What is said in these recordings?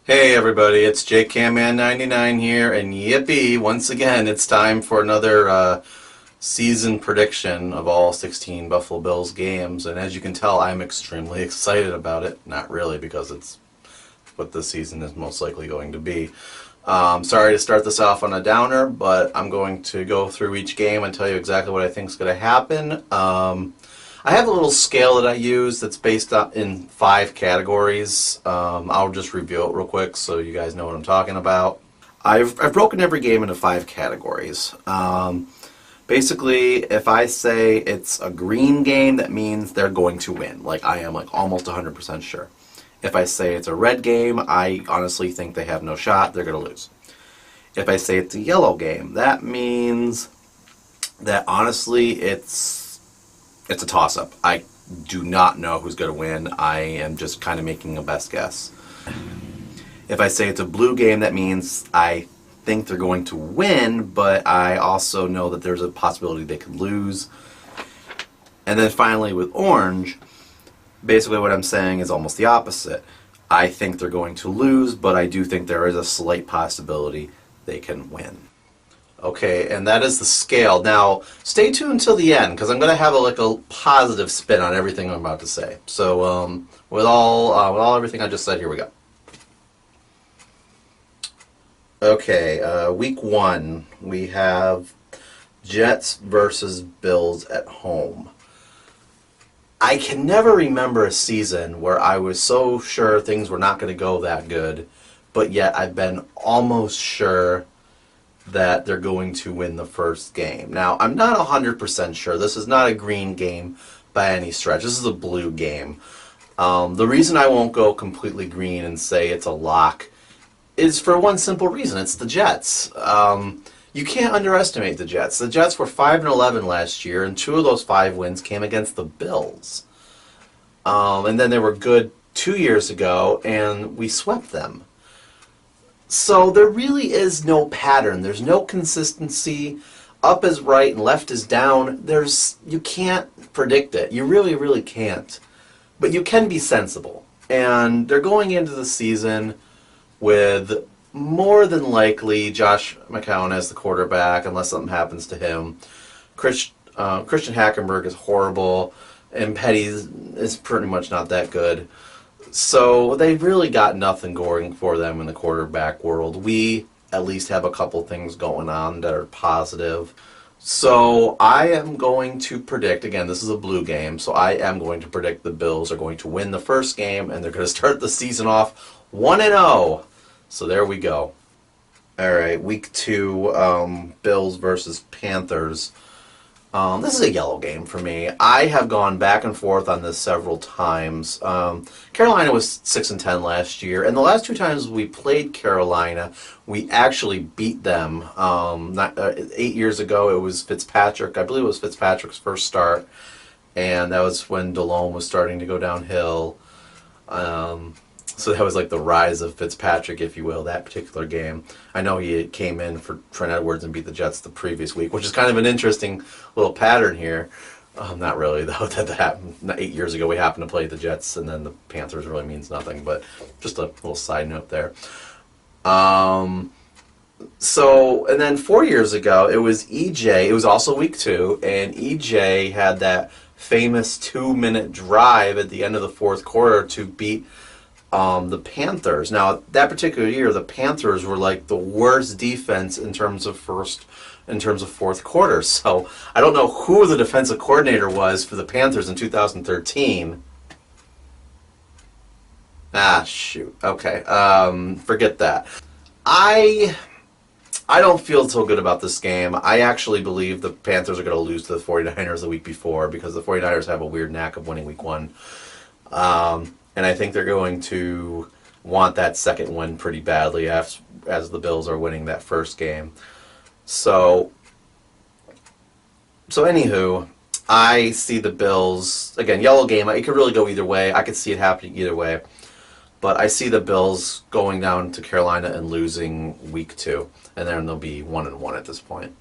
Hey everybody, it's JCamman99 here, and yippee, once again, it's time for another season prediction of all 16 Buffalo Bills games, and as you can tell, I'm extremely excited about it. Not really, because it's what this season is most likely going to be. Sorry to start this off on a downer, but I'm going to go through each game and tell you exactly what I think is going to happen. I have a little scale that I use that's based in 5 categories. I'll just review it real quick so you guys know what I'm talking about. I've broken every game into 5 categories. Basically, if I say it's a green game, that means they're going to win. Like, I am like almost 100% sure. If I say it's a red game, I honestly think they have no shot. They're going to lose. If I say it's a yellow game, that means that honestly it's a toss-up. I do not know who's going to win. I am just kind of making a best guess. If I say it's a blue game, that means I think they're going to win, but I also know that there's a possibility they could lose. And then finally with orange, basically what I'm saying is almost the opposite. I think they're going to lose, but I do think there is a slight possibility they can win. Okay, and that is the scale. Now, stay tuned until the end, because I'm going to have a positive spin on everything I'm about to say. So, with everything I just said, here we go. Okay, week 1, we have Jets versus Bills at home. I can never remember a season where I was so sure things were not going to go that good, but yet I've been almost sure that they're going to win the first game. Now, I'm not 100% sure. This is not a green game by any stretch. This is a blue game. The reason I won't go completely green and say it's a lock is for one simple reason. It's the Jets. You can't underestimate the Jets. The Jets were 5-11 last year, and 2 of those 5 wins came against the Bills. And then they were good 2 years ago, and we swept them. So there really is no pattern. There's no consistency. Up is right and left is down. You can't predict it. You really, really can't. But you can be sensible. And they're going into the season with more than likely Josh McCown as the quarterback, unless something happens to him. Christian Hackenberg is horrible, and Petty is pretty much not that good. So they've really got nothing going for them in the quarterback world. We at least have a couple things going on that are positive. So I am going to predict, again, this is a blue game, so I am going to predict the Bills are going to win the first game, and they're going to start the season off 1-0. So there we go. All right, week 2, Bills versus Panthers. This is a yellow game for me. I have gone back and forth on this several times. Carolina was 6-10 last year, and the last 2 times we played Carolina, we actually beat them. 8 years ago, it was Fitzpatrick. I believe it was Fitzpatrick's first start, and that was when Dalton was starting to go downhill. So that was like the rise of Fitzpatrick, if you will, that particular game. I know he came in for Trent Edwards and beat the Jets the previous week, which is kind of an interesting little pattern here. Not really, though. That happened 8 years ago. We happened to play the Jets, and then the Panthers really means nothing. But just a little side note there. And then 4 years ago, it was EJ. It was also week 2, and EJ had that famous 2-minute drive at the end of the fourth quarter to beat the Panthers. Now, that particular year, the Panthers were like the worst defense in terms of fourth quarter. So I don't know who the defensive coordinator was for the Panthers in 2013. Shoot. Okay. Forget that. I don't feel so good about this game. I actually believe the Panthers are going to lose to the 49ers the week before, because the 49ers have a weird knack of winning week 1. And I think they're going to want that second win pretty badly as the Bills are winning that first game. So anywho, I see the Bills, again, yellow game. It could really go either way. I could see it happening either way. But I see the Bills going down to Carolina and losing week 2. And then they'll be 1-1 at this point.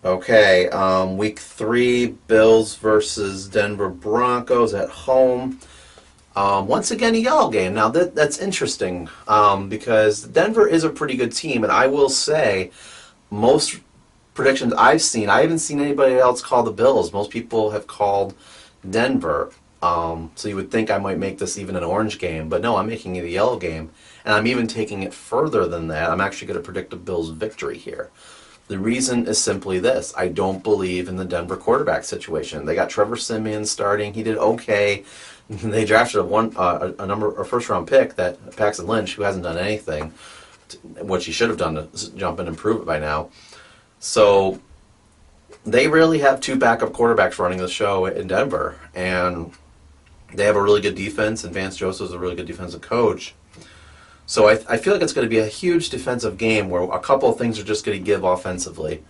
Okay, week 3, Bills versus Denver Broncos at home. Once again, a yellow game. Now, that's interesting because Denver is a pretty good team, and I will say most predictions I've seen, I haven't seen anybody else call the Bills. Most people have called Denver. So you would think I might make this even an orange game, but no, I'm making it a yellow game, and I'm even taking it further than that. I'm actually going to predict a Bills victory here. The reason is simply this. I don't believe in the Denver quarterback situation. They got Trevor Siemian starting. He did okay. They drafted a first-round pick, that Paxton Lynch, who hasn't done anything, which he should have done to jump in and prove it by now. So they really have two backup quarterbacks running the show in Denver, and they have a really good defense, and Vance Joseph's a really good defensive coach. So I feel like it's going to be a huge defensive game where a couple of things are just going to give offensively.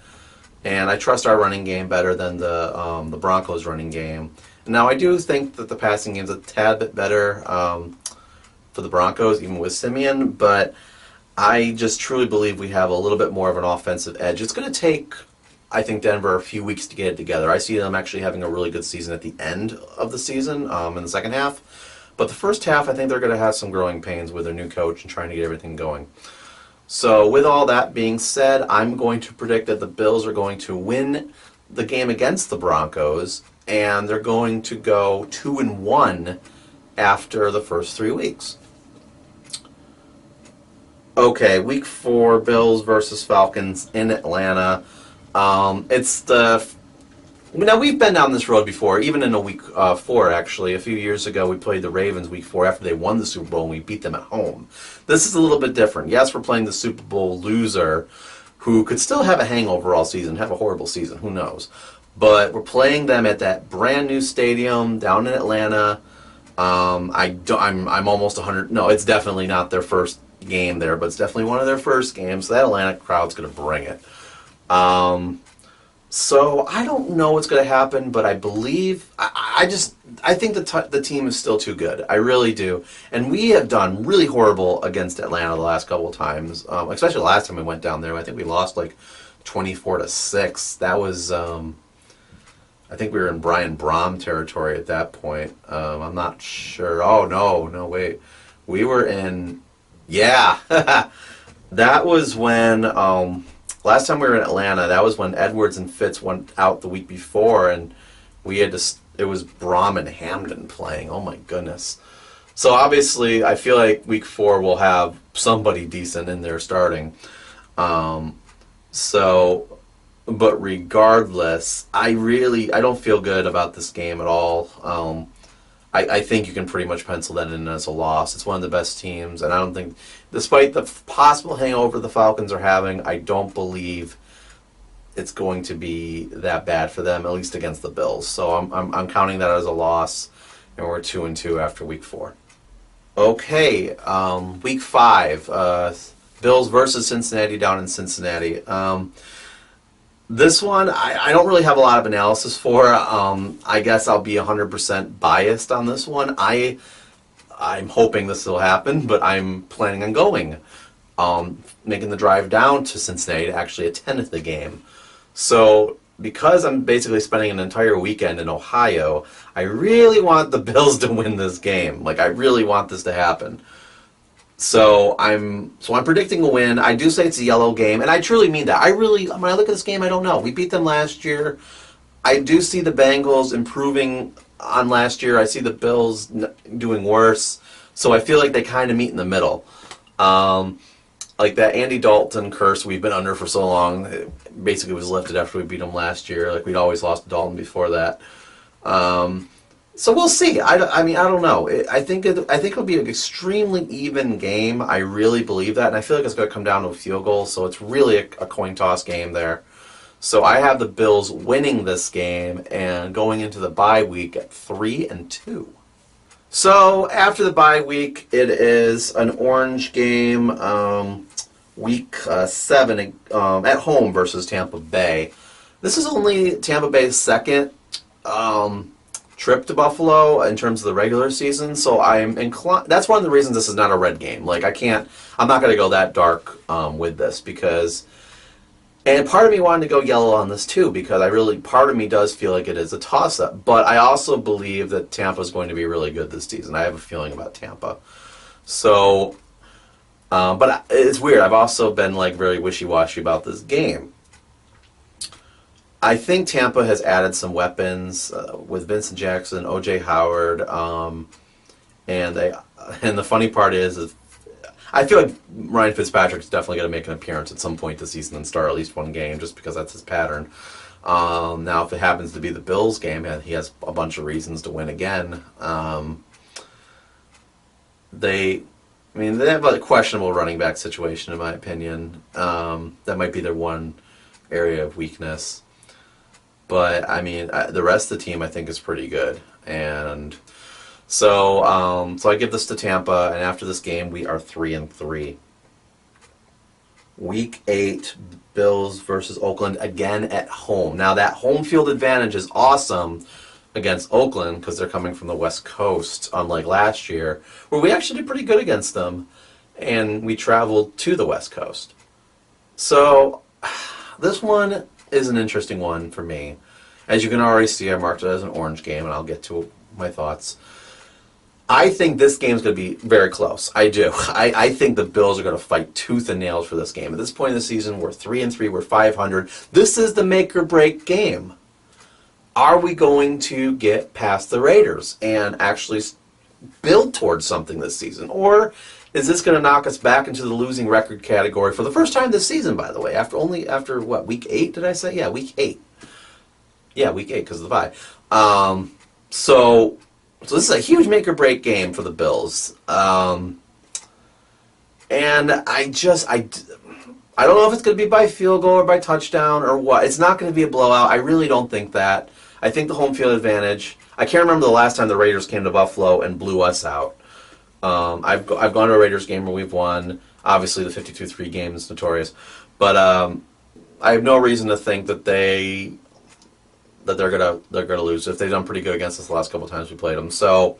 And I trust our running game better than the Broncos' running game. Now, I do think that the passing game's a tad bit better for the Broncos, even with Siemian, but I just truly believe we have a little bit more of an offensive edge. It's going to take, I think, Denver a few weeks to get it together. I see them actually having a really good season at the end of the season, in the second half. But the first half, I think they're going to have some growing pains with their new coach and trying to get everything going. So with all that being said, I'm going to predict that the Bills are going to win the game against the Broncos, and they're going to go 2-1 after the first 3 weeks. Okay, week 4, Bills versus Falcons in Atlanta. Now, we've been down this road before, even in a week 4, actually. A few years ago, we played the Ravens week 4 after they won the Super Bowl, and we beat them at home. This is a little bit different. Yes, we're playing the Super Bowl loser, who could still have a hangover all season, have a horrible season, who knows. But we're playing them at that brand new stadium down in Atlanta. I'm almost 100. No, it's definitely not their first game there, but it's definitely one of their first games. So that Atlanta crowd's going to bring it. So I don't know what's going to happen, but I believe I think the team is still too good. I really do, and we have done really horrible against Atlanta the last couple of times. Especially the last time we went down there, I think we lost like 24-6. That was I think we were in Brian Brohm territory at that point. I'm not sure. Oh no, wait, we were in. Yeah, that was when. Last time we were in Atlanta, that was when Edwards and Fitz went out the week before, and we had to. It was Brohm and Hamden playing. Oh my goodness! So obviously, I feel like week 4 we'll have somebody decent in there starting. But regardless, I don't feel good about this game at all. I think you can pretty much pencil that in as a loss. It's one of the best teams, and I don't think, despite the possible hangover the Falcons are having, I don't believe it's going to be that bad for them, at least against the Bills. So I'm counting that as a loss, and we're 2-2 after week 4. Okay, week 5, Bills versus Cincinnati down in Cincinnati. This one, I don't really have a lot of analysis for. I guess I'll be 100% biased on this one. I'm hoping this will happen, but I'm planning on going. Making the drive down to Cincinnati to actually attend the game. So, because I'm basically spending an entire weekend in Ohio, I really want the Bills to win this game. Like, I really want this to happen. So I'm predicting a win. I do say it's a yellow game, and I truly mean that. When I look at this game, I don't know. We beat them last year. I do see the Bengals improving on last year. I see the Bills doing worse. So I feel like they kind of meet in the middle. Like that Andy Dalton curse we've been under for so long, it basically was lifted after we beat them last year. Like we'd always lost to Dalton before that. So we'll see. I don't know. I think it'll be an extremely even game. I really believe that, and I feel like it's going to come down to a field goal. So it's really a coin toss game there. So I have the Bills winning this game and going into the bye week at 3-2. So after the bye week, it is an orange game, week 7 at home versus Tampa Bay. This is only Tampa Bay's second trip to Buffalo in terms of the regular season, so I'm inclined. That's one of the reasons this is not a red game. Like I'm not going to go that dark with this because And part of me wanted to go yellow on this too, because part of me does feel like it is a toss-up. But I also believe that Tampa is going to be really good this season. I have a feeling about Tampa. So, but it's weird. I've also been like very wishy-washy about this game. I think Tampa has added some weapons with Vincent Jackson, O.J. Howard, and the funny part is I feel like Ryan Fitzpatrick is definitely going to make an appearance at some point this season and start at least one game, just because that's his pattern. Now, if it happens to be the Bills game, he has a bunch of reasons to win again. They have a questionable running back situation, in my opinion. That might be their one area of weakness. But, the rest of the team, I think, is pretty good. And so I give this to Tampa, and after this game, we are 3-3. Week 8, Bills versus Oakland, again at home. Now, that home field advantage is awesome against Oakland because they're coming from the West Coast, unlike last year, where we actually did pretty good against them, and we traveled to the West Coast. So, this one is an interesting one for me. As you can already see, I marked it as an orange game, and I'll get to my thoughts. I think this game is going to be very close. I do. I think the Bills are going to fight tooth and nail for this game. At this point in the season, we're 3-3. We're 500. This is the make or break game. Are we going to get past the Raiders and actually build towards something this season? Or is this going to knock us back into the losing record category for the first time this season, by the way? After what, week 8, did I say? Yeah, week 8. Yeah, week 8 because of the bye. So this is a huge make-or-break game for the Bills. And I don't know if it's going to be by field goal or by touchdown or what. It's not going to be a blowout. I really don't think that. I think the home field advantage. I can't remember the last time the Raiders came to Buffalo and blew us out. I've gone to a Raiders game where we've won. Obviously, the 52-3 game is notorious. But I have no reason to think that they're gonna lose. If they've done pretty good against us the last couple of times we played them. So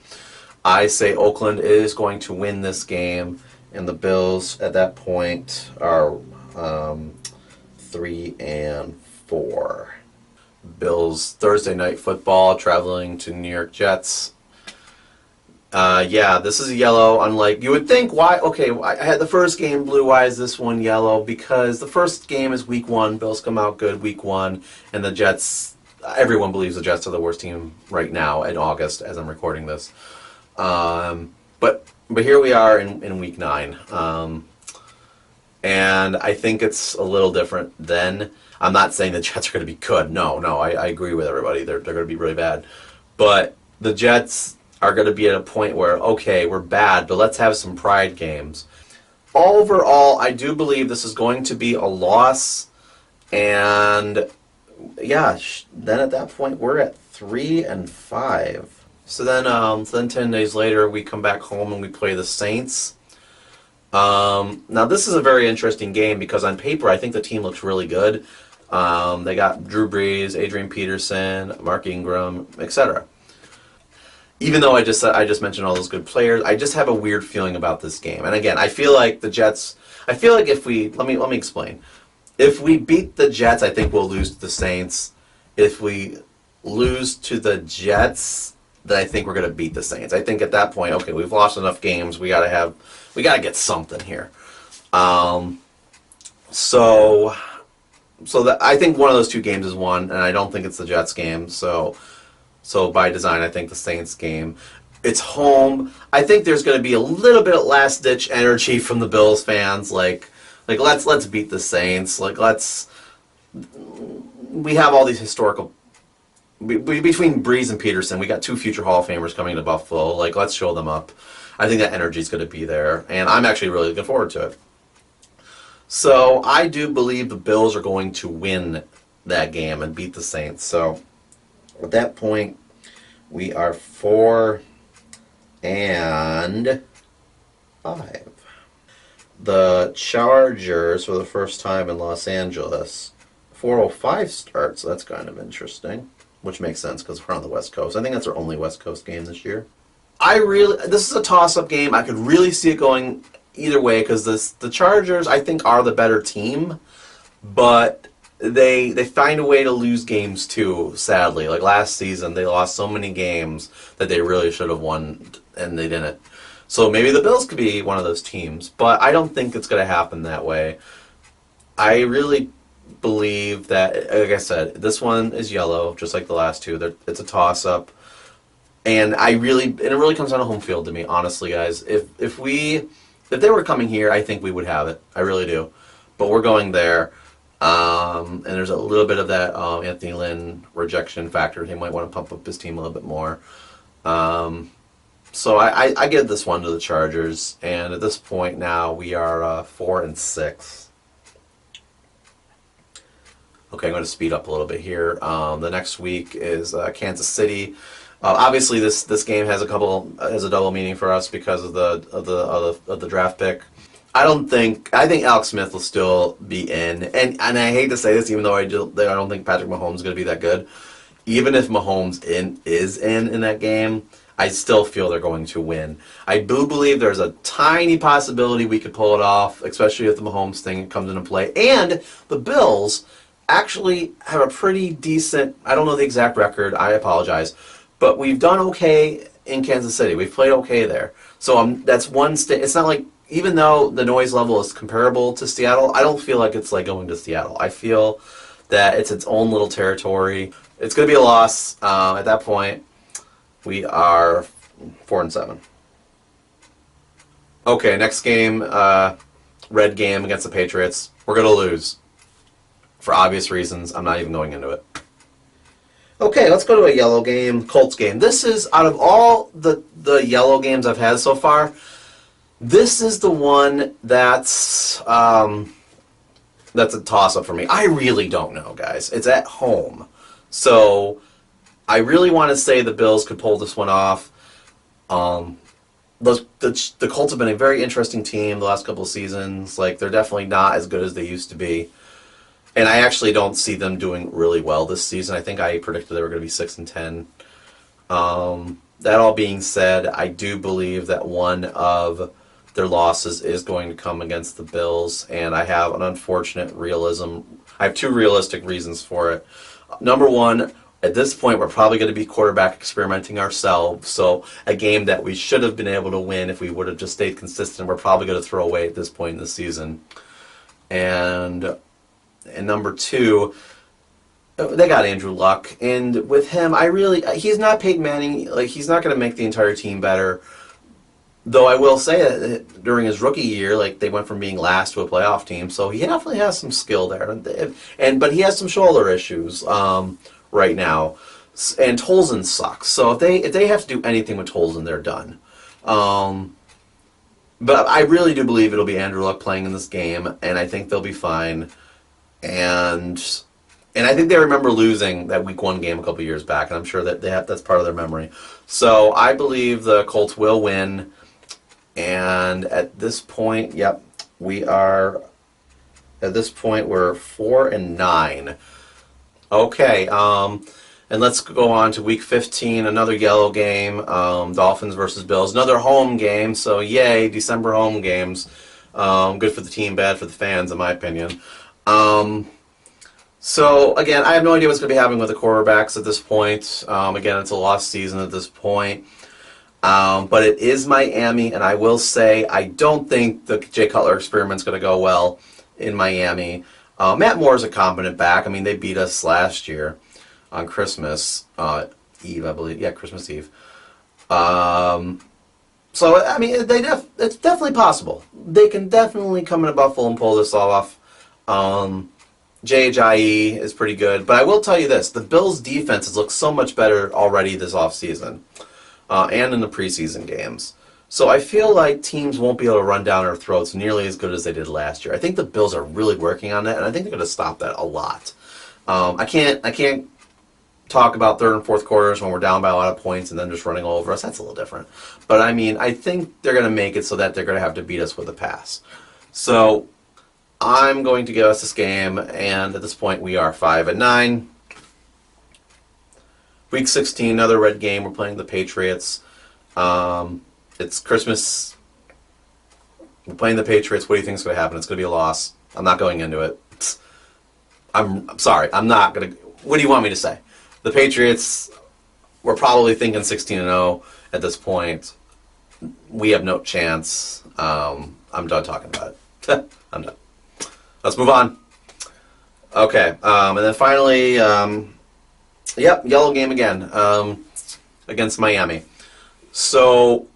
I say Oakland is going to win this game, and the Bills at that point are 3-4. Bills Thursday night football, traveling to New York Jets. This is a yellow. Unlike you would think, why? Okay, I had the first game blue. Why is this one yellow? Because the first game is week 1. Bills come out good week 1, and the Jets. Everyone believes the Jets are the worst team right now in August as I'm recording this. But here we are in week 9. And I think it's a little different then. I'm not saying the Jets are going to be good. No, I agree with everybody. They're going to be really bad. But the Jets are going to be at a point where, okay, we're bad, but let's have some pride games. Overall, I do believe this is going to be a loss. And yeah, then at that point we're at 3-5. So then 10 days later we come back home and we play the Saints. Now this is a very interesting game because on paper I think the team looks really good. They got Drew Brees, Adrian Peterson, Mark Ingram, etc. Even though I just mentioned all those good players, I just have a weird feeling about this game. And again, I feel like the Jets. I feel like if we let me explain. If we beat the Jets, I think we'll lose to the Saints. If we lose to the Jets, then I think we're going to beat the Saints. I think at that point, okay, we've lost enough games. We got to get something here. So that I think one of those two games is won, and I don't think it's the Jets game. So by design, I think the Saints game. It's home. I think there's going to be a little bit of last-ditch energy from the Bills fans, like let's beat the Saints. We have all these historical between Brees and Peterson. We got 2 future Hall of Famers coming to Buffalo. Let's show them up. I think that energy is going to be there, and I'm actually really looking forward to it. So I do believe the Bills are going to win that game and beat the Saints. So at that point, we are 4-5. The Chargers, for the first time in Los Angeles, 4:05 start, so that's kind of interesting, which makes sense because we're on the West Coast. I think that's our only West Coast game this year. This is a toss-up game. I could really see it going either way because the Chargers, I think, are the better team, but they find a way to lose games too, sadly. Like last season, they lost so many games that they really should have won, and they didn't. So maybe the Bills could be one of those teams, but I don't think it's going to happen that way. I really believe that, like I said, this one is yellow, just like the last two. It's a toss-up. And it really comes down to home field to me, honestly, guys. If they were coming here, I think we would have it. I really do. But we're going there. And there's a little bit of that Anthony Lynn rejection factor. He might want to pump up his team a little bit more. So I give this one to the Chargers. And at this point now, we are 4-6. Okay, I'm going to speed up a little bit here. The next week is Kansas City. Obviously, this game has a double meaning for us because of the draft pick. I think Alex Smith will still be in, and I hate to say this, even though I don't think Patrick Mahomes is going to be that good. Even if Mahomes is in that game, I still feel they're going to win. I do believe there's a tiny possibility we could pull it off, especially if the Mahomes thing comes into play. And the Bills actually have a pretty decent, I don't know the exact record, I apologize, but we've done okay in Kansas City. We've played okay there. So that's one state. It's not like, even though the noise level is comparable to Seattle, I don't feel like it's like going to Seattle. I feel that it's its own little territory. It's going to be a loss. At that point, we are 4-7. Okay, next game, red game against the Patriots. We're going to lose. For obvious reasons, I'm not even going into it. Okay, let's go to a yellow game, Colts game. This is, out of all the yellow games I've had so far, this is the one that's a toss-up for me. I really don't know, guys. It's at home. So I really want to say the Bills could pull this one off. The Colts have been a very interesting team the last couple of seasons. Like, they're definitely not as good as they used to be. And I actually don't see them doing really well this season. I think I predicted they were going to be 6-10. That all being said, I do believe that one of their losses is going to come against the Bills, and I have an unfortunate realism. I have two realistic reasons for it. Number one, at this point, we're probably going to be quarterback experimenting ourselves. So a game that we should have been able to win if we would have just stayed consistent, we're probably going to throw away at this point in the season. And number two, they got Andrew Luck, and with him, he's not Peyton Manning. Like, he's not going to make the entire team better. Though I will say that during his rookie year, like, they went from being last to a playoff team, so he definitely has some skill there. But he has some shoulder issues right now, and Tolzien sucks. So if they have to do anything with Tolzien, they're done. But I really do believe it'll be Andrew Luck playing in this game, and I think they'll be fine. And I think they remember losing that Week 1 game a couple years back, and I'm sure that that's part of their memory. So I believe the Colts will win. And at this point, we're 4-9. Okay, and let's go on to Week 15, another yellow game, Dolphins versus Bills, another home game. So yay, December home games. Good for the team, bad for the fans, in my opinion. So again, I have no idea what's going to be happening with the quarterbacks at this point. Again, it's a lost season at this point. But it is Miami, and I will say I don't think the Jay Cutler experiment's going to go well in Miami. Matt Moore's a competent back. I mean, they beat us last year on Christmas Eve, I believe. Yeah, Christmas Eve. So, I mean, it's definitely possible. They can definitely come in Buffalo and pull this off. Ajayi is pretty good. But I will tell you this. The Bills' defense has looked so much better already this offseason. And in the preseason games. So I feel like teams won't be able to run down our throats nearly as good as they did last year. I think the Bills are really working on that, and I think they're going to stop that a lot. I can't talk about third and fourth quarters when we're down by a lot of points and then just running all over us. That's a little different. But I mean, I think they're going to make it so that they're going to have to beat us with a pass. So I'm going to give us this game, and at this point we are 5-9. Week 16, another red game. We're playing the Patriots. It's Christmas. We're playing the Patriots. What do you think is going to happen? It's going to be a loss. I'm not going into it. I'm sorry. I'm not going to. What do you want me to say? The Patriots, we're probably thinking 16-0 at this point. We have no chance. I'm done talking about it. I'm done. Let's move on. Okay. And then finally, yep, yellow game again against Miami. So,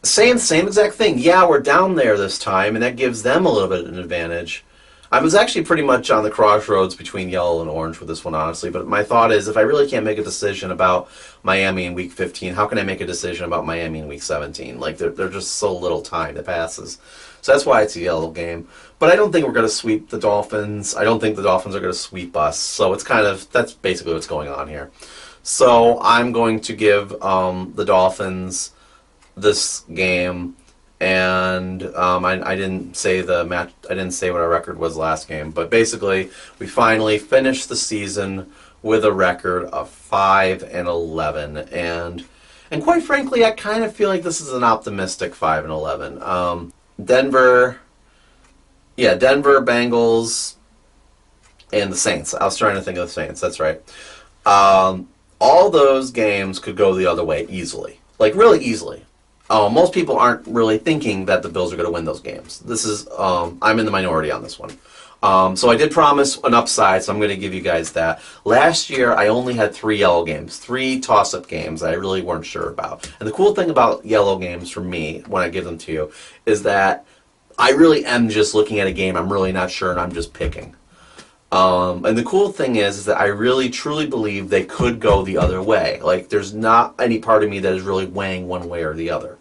same exact thing. Yeah, we're down there this time, and that gives them a little bit of an advantage. I was actually pretty much on the crossroads between yellow and orange with this one, honestly. But my thought is, if I really can't make a decision about Miami in Week 15, how can I make a decision about Miami in Week 17? Like, they're just so little time that passes. So that's why it's a yellow game. But I don't think we're going to sweep the Dolphins. I don't think the Dolphins are going to sweep us. So it's kind of, that's basically what's going on here. So I'm going to give the Dolphins this game. And I didn't say the match. I didn't say what our record was last game, but basically, we finally finished the season with a record of 5-11, and quite frankly, I kind of feel like this is an optimistic 5-11. Denver, Bengals, and the Saints. I was trying to think of the Saints. That's right. All those games could go the other way easily, like really easily. Most people aren't really thinking that the Bills are going to win those games. This is, I'm in the minority on this one. So I did promise an upside, so I'm going to give you guys that. Last year, I only had 3 yellow games, 3 toss-up games that I really weren't sure about. And the cool thing about yellow games for me, when I give them to you, is that I really am just looking at a game I'm really not sure, and I'm just picking. And the cool thing is that I really truly believe they could go the other way. Like, there's not any part of me that is really weighing one way or the other.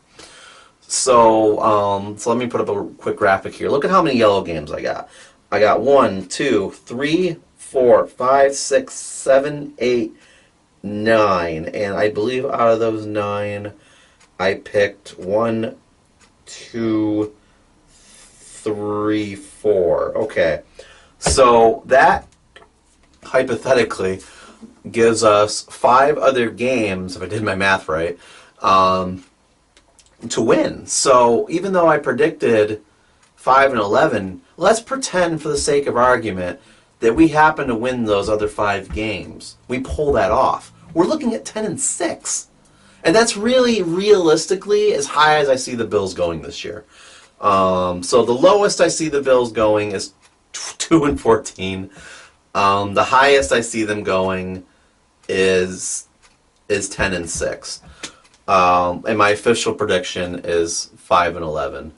So, so let me put up a quick graphic here. Look at how many yellow games I got. I got 1, 2, 3, 4, 5, 6, 7, 8, 9. And I believe out of those 9, I picked 1, 2, 3, 4. Okay. So that, hypothetically, gives us 5 other games, if I did my math right, to win. So even though I predicted 5-11, let's pretend, for the sake of argument, that we happen to win those other 5 games. We pull that off. We're looking at 10-6. And that's really, realistically, as high as I see the Bills going this year. So the lowest I see the Bills going is 2-14. The highest I see them going is 10-6. And my official prediction is 5-11.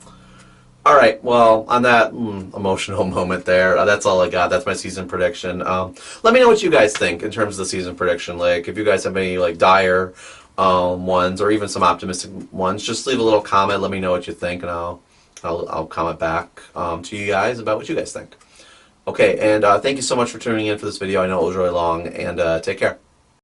All right. Well, on that emotional moment there, that's all I got. That's my season prediction. Let me know what you guys think in terms of the season prediction. Like, if you guys have any like dire ones or even some optimistic ones, just leave a little comment. Let me know what you think, and I'll comment back to you guys about what you guys think. Okay, and thank you so much for tuning in for this video. I know it was really long, and take care.